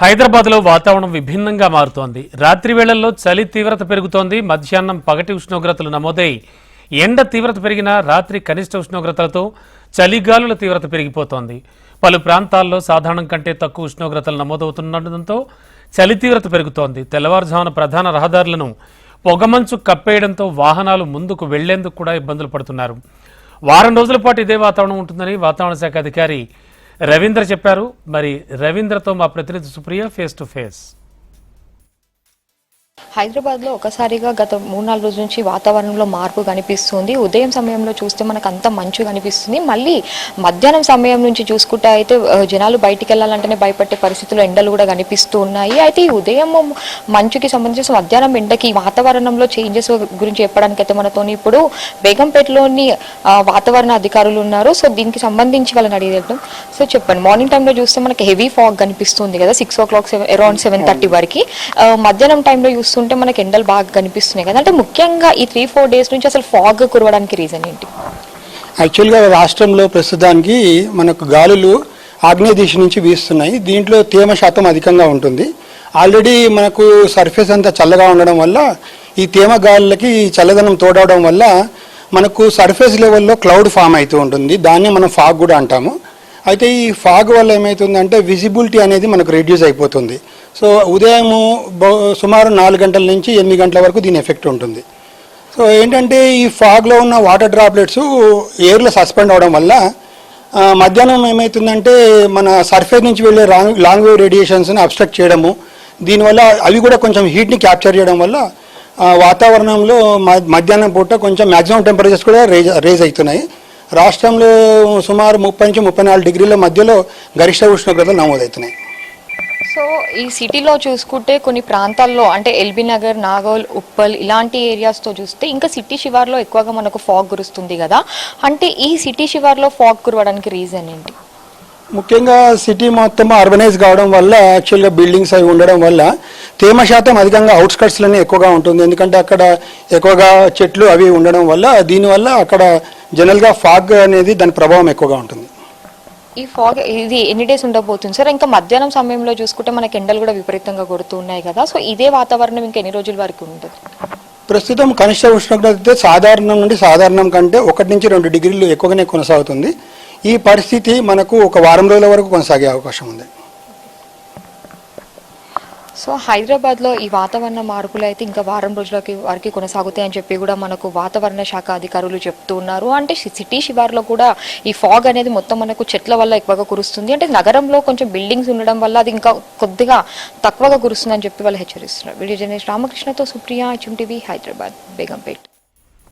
హైదరాబాద్లో వాతావరణం విభిన్నంగా మారుతోంది. రాత్రి వేళల్లో చలి తీవ్రత పెరుగుతోంది. మధ్యాహ్నం పగటి ఉష్ణోగ్రతలు నమోదై ఎండ తీవ్రత పెరిగినా రాత్రి కనిష్ట ఉష్ణోగ్రతలతో చలిగాలుల తీవ్రత పెరిగిపోతోంది. పలు ప్రాంతాల్లో సాధారణం కంటే తక్కువ ఉష్ణోగ్రతలు నమోదవుతుండటంతో చలి తీవ్రత పెరుగుతోంది. తెల్లవారుజామున ప్రధాన రహదారులను పొగమంచు కప్పేయడంతో వాహనాలు ముందుకు వెళ్లేందుకు కూడా ఇబ్బందులు పడుతున్నారు. వారం రోజుల పాటు ఇదే వాతావరణం ఉంటుందని వాతావరణ శాఖ అధికారి రవీంద్ర చెప్పారు. మరి రవీంద్రతో మా ప్రతినిధి సుప్రియ ఫేస్ టు ఫేస్. హైదరాబాద్లో ఒకసారిగా గత 3-4 రోజుల నుంచి వాతావరణంలో మార్పు కనిపిస్తుంది. ఉదయం సమయంలో చూస్తే మనకు అంత మంచు కనిపిస్తుంది. మళ్ళీ మధ్యాహ్నం సమయం నుంచి చూసుకుంటే అయితే జనాలు బయటికి వెళ్ళాలంటేనే భయపడే పరిస్థితుల్లో ఎండలు కూడా కనిపిస్తూ ఉన్నాయి. అయితే ఈ ఉదయం మంచుకి సంబంధించి మధ్యాహ్నం ఎండకి వాతావరణంలో చేంజెస్ గురించి చెప్పడానికి అయితే మనతో ఇప్పుడు బేగంపేటలోని వాతావరణ అధికారులు ఉన్నారు. సో దీనికి సంబంధించి వాళ్ళని అడిగేద్దాం. సో చెప్పండి, మార్నింగ్ టైంలో చూస్తే మనకి హెవీ ఫాగ్ కనిపిస్తుంది కదా, 6 o'clock అరౌండ్ 7:30 వరకు. మధ్యాహ్నం టైంలో చూస్తుంటే మనకి ఎండలు బాగా కనిపిస్తున్నాయి కదా, అంటే ముఖ్యంగా ఈ 3-4 days నుంచి అసలు ఫాగ్ కురవడానికి రీజన్ ఏంటి? యాక్చువల్గా రాష్ట్రంలో ప్రస్తుతానికి మనకు గాలులు ఆగ్నేయ దిశ నుంచి వీస్తున్నాయి. దీంట్లో తేమ శాతం అధికంగా ఉంటుంది. ఆల్రెడీ మనకు సర్ఫేస్ అంతా చల్లగా ఉండడం వల్ల ఈ తేమ గాలులకి చల్లదనం తోడవడం వల్ల మనకు సర్ఫేస్ లెవెల్లో క్లౌడ్ ఫామ్ అవుతూ ఉంటుంది. దాన్ని మనం ఫాగ్ కూడా అంటాము. అయితే ఈ ఫాగ్ వల్ల ఏమవుతుందంటే విజిబిలిటీ అనేది మనకు రెడ్యూస్ అయిపోతుంది. సో ఉదయం సుమారు 4 గంటల నుంచి 8 గంటల వరకు దీని ఎఫెక్ట్ ఉంటుంది. సో ఏంటంటే ఈ ఫాగ్లో ఉన్న వాటర్ డ్రాప్లెట్స్ ఎయిర్లో సస్పెండ్ అవడం వల్ల మధ్యాహ్నం ఏమవుతుందంటే మన సర్ఫేస్ నుంచి వెళ్ళే లాంగ్ వేవ్ రేడియేషన్స్ని అబ్స్ట్రక్ట్ చేయడము, దీనివల్ల అవి కూడా కొంచెం హీట్ని క్యాప్చర్ చేయడం వల్ల వాతావరణంలో మధ్యాహ్నం పూట కొంచెం మ్యాక్సిమం టెంపరేచర్స్ కూడా రేజ్ అవుతున్నాయి. రాష్ట్రంలో సుమారు 30 నుంచి 34 డిగ్రీల మధ్యలో గరిష్ట ఉష్ణోగ్రతలు నమోదవుతున్నాయి. సో ఈ సిటీలో చూసుకుంటే కొన్ని ప్రాంతాల్లో అంటే ఎల్బీ నగర్, నాగోల్, ఉప్పల్ ఇలాంటి ఏరియాస్తో చూస్తే ఇంకా సిటీ శివార్లో ఎక్కువగా మనకు ఫాగ్ కురుస్తుంది కదా, అంటే ఈ సిటీ శివార్లో ఫాగ్ కురవడానికి రీజన్ ఏంటి? ముఖ్యంగా సిటీ మొత్తం అర్బనైజ్ కావడం వల్ల యాక్చువల్గా బిల్డింగ్స్ అవి ఉండడం వల్ల తేమ శాతం అధికంగా అవుట్స్కట్స్లోనే ఎక్కువగా ఉంటుంది. ఎందుకంటే అక్కడ ఎక్కువగా చెట్లు అవి ఉండడం వల్ల దీనివల్ల అక్కడ జనరల్గా ఫాగ్ అనేది దాని ప్రభావం ఎక్కువగా ఉంటుంది. ఈ ఫాగ్ ఇది ఎన్ని డేస్ ఉండబోతుంది సార్? ఇంకా మధ్యాహ్నం సమయంలో చూసుకుంటే మనకి ఎండలు కూడా విపరీతంగా కొడుతున్నాయి కదా, సో ఇదే వాతావరణం ఇంకా ఎన్ని రోజుల వరకు ఉంటుంది? ప్రస్తుతం కనిష్ట ఉష్ణోగ్రత సాధారణం నుండి సాధారణం కంటే 1 నుంచి 2 డిగ్రీలు ఎక్కువగానే కొనసాగుతుంది. ఈ పరిస్థితి మనకు ఒక వారం రోజుల వరకు కొనసాగే అవకాశం ఉంది. సో హైదరాబాద్లో ఈ వాతావరణ మార్పులు అయితే ఇంకా వారం రోజులకి వరకు కొనసాగుతాయని చెప్పి కూడా మనకు వాతావరణ శాఖ అధికారులు చెప్తూ ఉన్నారు. అంటే సిటీ శివార్లో కూడా ఈ ఫాగ్ అనేది మొత్తం మనకు చెట్ల వల్ల ఎక్కువగా కురుస్తుంది, అంటే నగరంలో కొంచెం బిల్డింగ్స్ ఉండడం వల్ల అది ఇంకా కొద్దిగా తక్కువగా కురుస్తుందని చెప్పి వాళ్ళు హెచ్చరిస్తున్నారు. వీడియో జర్నలిస్ట్ రామకృష్ణతో సుప్రియ, HM TV, హైదరాబాద్, బేగంపేట్.